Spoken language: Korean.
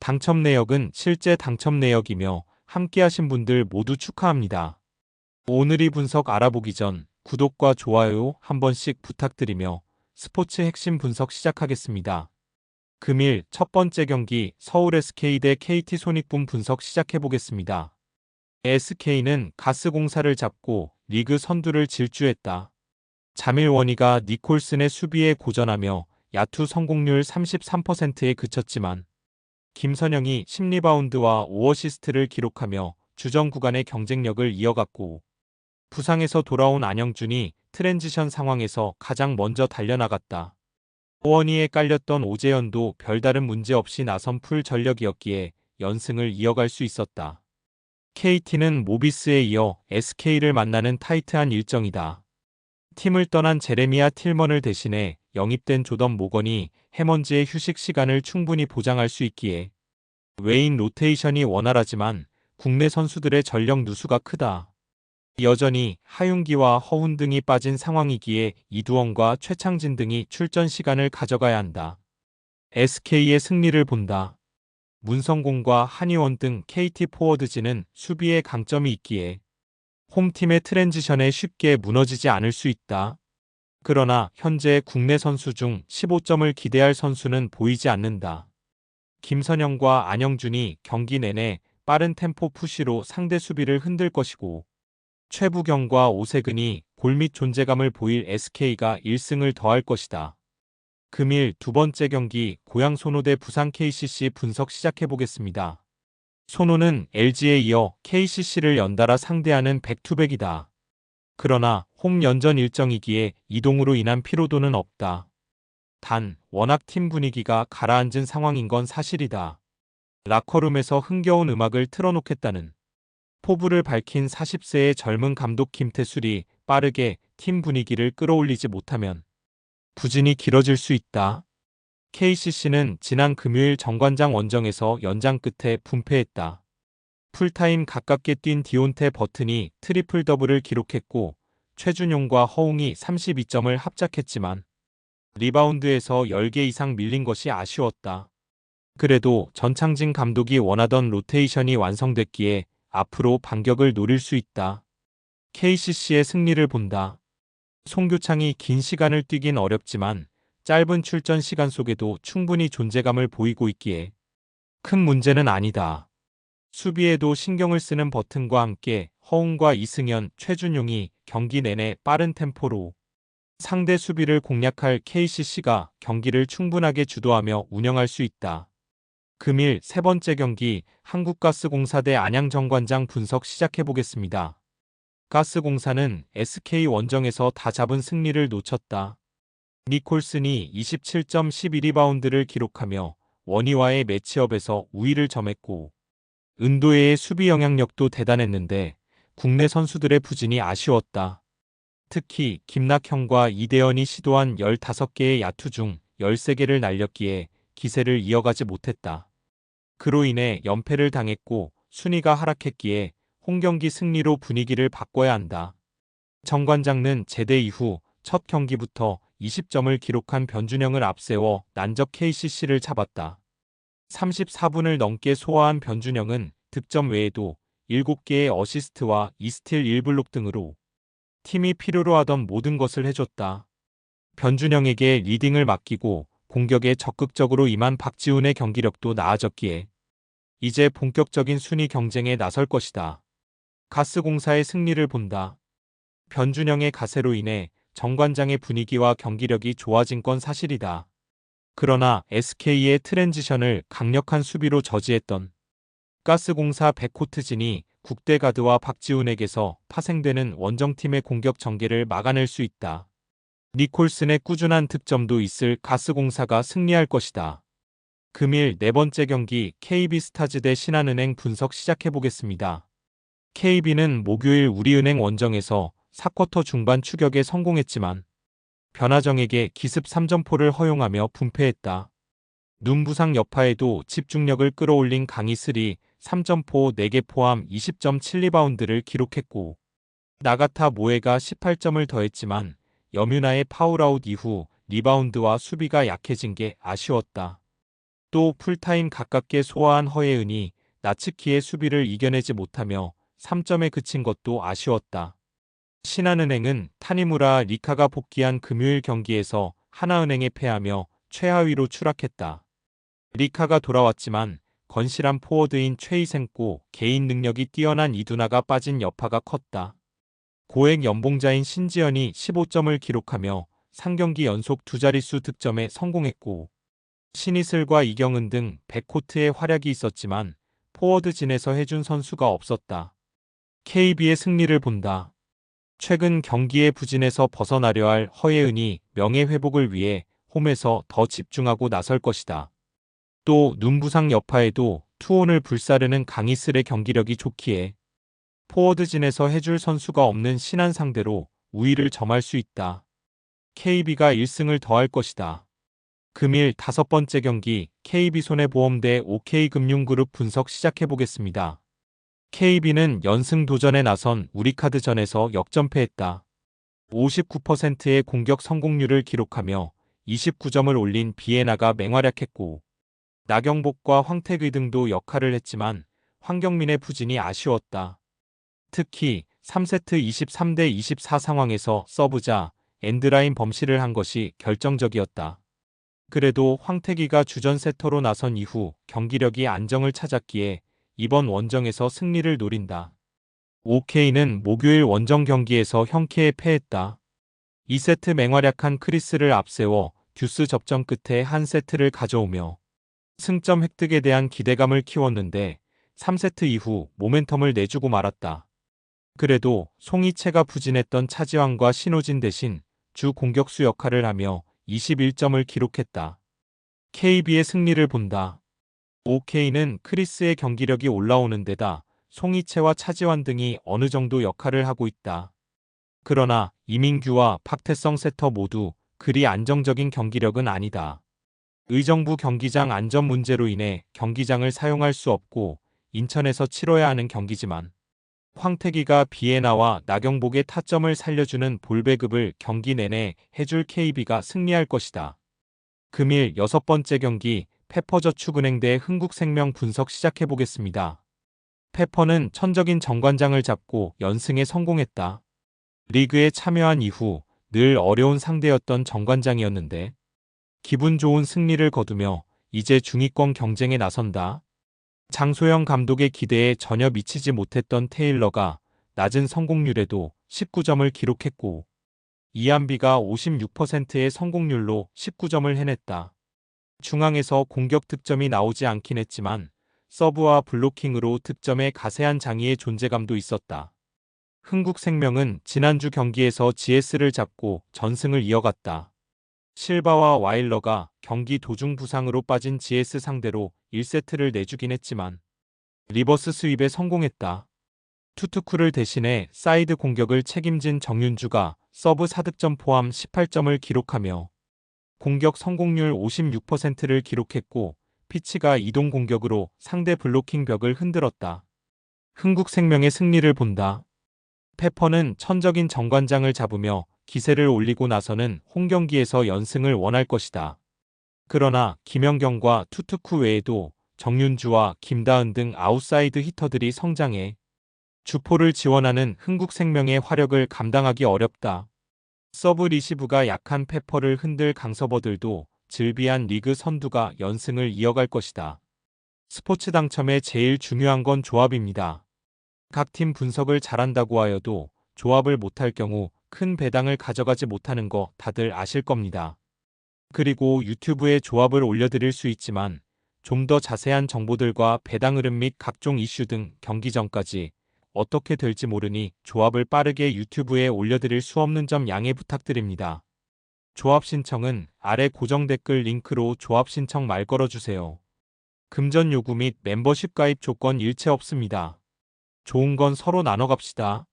당첨 내역은 실제 당첨 내역이며 함께하신 분들 모두 축하합니다. 오늘의 분석 알아보기 전 구독과 좋아요 한 번씩 부탁드리며 스포츠 핵심 분석 시작하겠습니다. 금일 첫 번째 경기 서울 SK 대 KT 손익분 분석 시작해보겠습니다. SK는 가스공사를 잡고 리그 선두를 질주했다. 자밀원이가 니콜슨의 수비에 고전하며 야투 성공률 33%에 그쳤지만 김선영이 10리바운드와 5어시스트를 기록하며 주전 구간의 경쟁력을 이어갔고 부상에서 돌아온 안영준이 트랜지션 상황에서 가장 먼저 달려나갔다. 오원이에 깔렸던 오재현도 별다른 문제 없이 나선 풀 전력이었기에 연승을 이어갈 수 있었다. KT는 모비스에 이어 SK를 만나는 타이트한 일정이다. 팀을 떠난 제레미야 틸먼을 대신해 영입된 조던 모건이 해먼즈의 휴식 시간을 충분히 보장할 수 있기에 외인 로테이션이 원활하지만 국내 선수들의 전력 누수가 크다. 여전히 하윤기와 허훈 등이 빠진 상황이기에 이두원과 최창진 등이 출전 시간을 가져가야 한다. SK의 승리를 본다. 문성곤과 한희원 등 KT 포워드진은 수비에 강점이 있기에 홈팀의 트랜지션에 쉽게 무너지지 않을 수 있다. 그러나 현재 국내 선수 중 15점을 기대할 선수는 보이지 않는다. 김선영과 안영준이 경기 내내 빠른 템포 푸시로 상대 수비를 흔들 것이고 최부경과 오세근이 골밑 존재감을 보일 SK가 1승을 더할 것이다. 금일 두 번째 경기 고양 소노 대 부산 KCC 분석 시작해보겠습니다. 소노는 LG에 이어 KCC를 연달아 상대하는 백투백이다. 그러나 홈 연전 일정이기에 이동으로 인한 피로도는 없다. 단 워낙 팀 분위기가 가라앉은 상황인 건 사실이다. 라커룸에서 흥겨운 음악을 틀어놓겠다는 포부를 밝힌 40세의 젊은 감독 김태술이 빠르게 팀 분위기를 끌어올리지 못하면 부진이 길어질 수 있다. KCC는 지난 금요일 정관장 원정에서 연장 끝에 분패했다. 풀타임 가깝게 뛴 디온테 버튼이 트리플 더블을 기록했고 최준용과 허웅이 32점을 합작했지만 리바운드에서 10개 이상 밀린 것이 아쉬웠다. 그래도 전창진 감독이 원하던 로테이션이 완성됐기에 앞으로 반격을 노릴 수 있다. KCC의 승리를 본다. 송교창이 긴 시간을 뛰긴 어렵지만 짧은 출전 시간 속에도 충분히 존재감을 보이고 있기에 큰 문제는 아니다. 수비에도 신경을 쓰는 버튼과 함께 허웅과 이승현, 최준용이 경기 내내 빠른 템포로 상대 수비를 공략할 KCC가 경기를 충분하게 주도하며 운영할 수 있다. 금일 세 번째 경기 한국가스공사 대 안양정관장 분석 시작해보겠습니다. 가스공사는 SK 원정에서 다 잡은 승리를 놓쳤다. 니콜슨이 27점 12리바운드를 기록하며 원희와의 매치업에서 우위를 점했고 은도혜의 수비 영향력도 대단했는데 국내 선수들의 부진이 아쉬웠다. 특히 김낙현과 이대현이 시도한 15개의 야투 중 13개를 날렸기에 기세를 이어가지 못했다. 그로 인해 연패를 당했고 순위가 하락했기에 홈경기 승리로 분위기를 바꿔야 한다. 정관장은 제대 이후 첫 경기부터 20점을 기록한 변준영을 앞세워 난적 KCC를 잡았다. 34분을 넘게 소화한 변준영은 득점 외에도 7개의 어시스트와 2스틸 1블록 등으로 팀이 필요로 하던 모든 것을 해줬다. 변준영에게 리딩을 맡기고 공격에 적극적으로 임한 박지훈의 경기력도 나아졌기에 이제 본격적인 순위 경쟁에 나설 것이다. 가스공사의 승리를 본다. 변준영의 가세로 인해 정관장의 분위기와 경기력이 좋아진 건 사실이다. 그러나 SK의 트랜지션을 강력한 수비로 저지했던 가스공사 백코트진이 국대가드와 박지훈에게서 파생되는 원정팀의 공격 전개를 막아낼 수 있다. 니콜슨의 꾸준한 득점도 있을 가스공사가 승리할 것이다. 금일 네 번째 경기 KB스타즈 대 신한은행 분석 시작해보겠습니다. KB는 목요일 우리은행 원정에서 4쿼터 중반 추격에 성공했지만 변화정에게 기습 3점포를 허용하며 분패했다. 눈부상 여파에도 집중력을 끌어올린 강희슬이 3점포 4개 포함 20.7리바운드를 기록했고 나가타 모에가 18점을 더했지만 염유나의 파울아웃 이후 리바운드와 수비가 약해진 게 아쉬웠다. 또 풀타임 가깝게 소화한 허예은이 나츠키의 수비를 이겨내지 못하며 3점에 그친 것도 아쉬웠다. 신한은행은 타니무라 리카가 복귀한 금요일 경기에서 하나은행에 패하며 최하위로 추락했다. 리카가 돌아왔지만 건실한 포워드인 최희생고 개인 능력이 뛰어난 이두나가 빠진 여파가 컸다. 고액 연봉자인 신지연이 15점을 기록하며 3경기 연속 두 자릿수 득점에 성공했고 신이슬과 이경은 등 백코트의 활약이 있었지만 포워드진에서 해준 선수가 없었다. KB의 승리를 본다. 최근 경기의 부진에서 벗어나려 할 허예은이 명예회복을 위해 홈에서 더 집중하고 나설 것이다. 또 눈부상 여파에도 투혼을 불사르는 강희슬의 경기력이 좋기에 포워드진에서 해줄 선수가 없는 신한 상대로 우위를 점할 수 있다. KB가 1승을 더할 것이다. 금일 5번째 경기 KB손해보험 대 OK금융그룹 분석 시작해보겠습니다. KB는 연승 도전에 나선 우리카드전에서 역전패했다. 59%의 공격 성공률을 기록하며 29점을 올린 비에나가 맹활약했고 나경복과 황태규 등도 역할을 했지만 황경민의 부진이 아쉬웠다. 특히 3세트 23대 24 상황에서 서브자 엔드라인 범실을 한 것이 결정적이었다. 그래도 황태기가 주전 세터로 나선 이후 경기력이 안정을 찾았기에 이번 원정에서 승리를 노린다. OK는 목요일 원정 경기에서 형캐에 패했다. 2세트 맹활약한 크리스를 앞세워 듀스 접전 끝에 한 세트를 가져오며 승점 획득에 대한 기대감을 키웠는데 3세트 이후 모멘텀을 내주고 말았다. 그래도 송이채가 부진했던 차지환과 신호진 대신 주 공격수 역할을 하며 21점을 기록했다. KB의 승리를 본다. OK는 크리스의 경기력이 올라오는 데다 송이채와 차지환 등이 어느 정도 역할을 하고 있다. 그러나 이민규와 박태성 세터 모두 그리 안정적인 경기력은 아니다. 의정부 경기장 안전 문제로 인해 경기장을 사용할 수 없고 인천에서 치러야 하는 경기지만 황태기가 비에나와 나경복의 타점을 살려주는 볼배급을 경기 내내 해줄 KB가 승리할 것이다. 금일 6번째 경기 페퍼저축은행 대 흥국생명 분석 시작해보겠습니다. 페퍼는 천적인 정관장을 잡고 연승에 성공했다. 리그에 참여한 이후 늘 어려운 상대였던 정관장이었는데 기분 좋은 승리를 거두며 이제 중위권 경쟁에 나선다. 장소영 감독의 기대에 전혀 미치지 못했던 테일러가 낮은 성공률에도 19점을 기록했고 이한비가 56%의 성공률로 19점을 해냈다. 중앙에서 공격 득점이 나오지 않긴 했지만 서브와 블로킹으로 득점에 가세한 장의의 존재감도 있었다. 흥국생명은 지난주 경기에서 GS를 잡고 전승을 이어갔다. 실바와 와일러가 경기 도중 부상으로 빠진 GS 상대로 1세트를 내주긴 했지만 리버스 스윕에 성공했다. 투투쿠를 대신해 사이드 공격을 책임진 정윤주가 서브 4득점 포함 18점을 기록하며 공격 성공률 56%를 기록했고 피치가 이동 공격으로 상대 블로킹 벽을 흔들었다. 흥국생명의 승리를 본다. 페퍼는 천적인 정관장을 잡으며 기세를 올리고 나서는 홈경기에서 연승을 원할 것이다. 그러나 김연경과 투투쿠 외에도 정윤주와 김다은 등 아웃사이드 히터들이 성장해 주포를 지원하는 흥국생명의 화력을 감당하기 어렵다. 서브 리시브가 약한 페퍼를 흔들 강서버들도 즐비한 리그 선두가 연승을 이어갈 것이다. 스포츠 당첨에 제일 중요한 건 조합입니다. 각 팀 분석을 잘한다고 하여도 조합을 못할 경우 큰 배당을 가져가지 못하는 거 다들 아실 겁니다. 그리고 유튜브에 조합을 올려드릴 수 있지만 좀 더 자세한 정보들과 배당 흐름 및 각종 이슈 등 경기 전까지 어떻게 될지 모르니 조합을 빠르게 유튜브에 올려드릴 수 없는 점 양해 부탁드립니다. 조합 신청은 아래 고정 댓글 링크로 조합 신청 말 걸어주세요. 금전 요구 및 멤버십 가입 조건 일체 없습니다. 좋은 건 서로 나눠 갑시다.